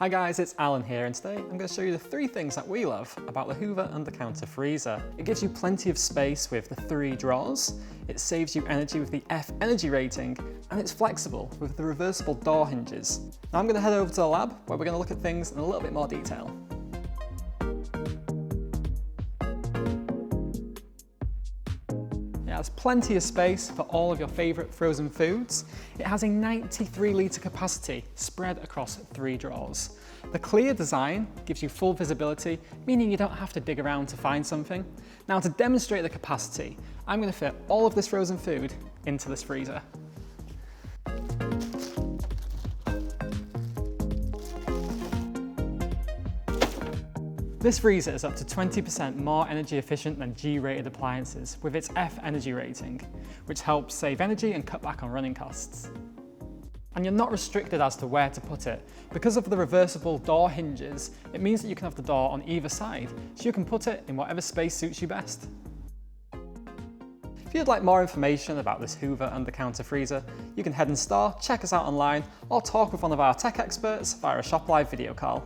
Hi guys, it's Alan here, and today I'm going to show you the 3 things that we love about the Hoover Undercounter freezer. It gives you plenty of space with the 3 drawers, it saves you energy with the F energy rating, and it's flexible with the reversible door hinges. Now I'm going to head over to the lab where we're going to look at things in a little bit more detail. It has plenty of space for all of your favourite frozen foods. It has a 93 litre capacity spread across 3 drawers. The clear design gives you full visibility, meaning you don't have to dig around to find something. Now to demonstrate the capacity, I'm going to fit all of this frozen food into this freezer. This freezer is up to 20% more energy efficient than G-rated appliances with its F energy rating, which helps save energy and cut back on running costs. And you're not restricted as to where to put it. Because of the reversible door hinges, it means that you can have the door on either side, so you can put it in whatever space suits you best. If you'd like more information about this Hoover Undercounter freezer, you can head in store, check us out online, or talk with one of our tech experts via a Shop Live video call.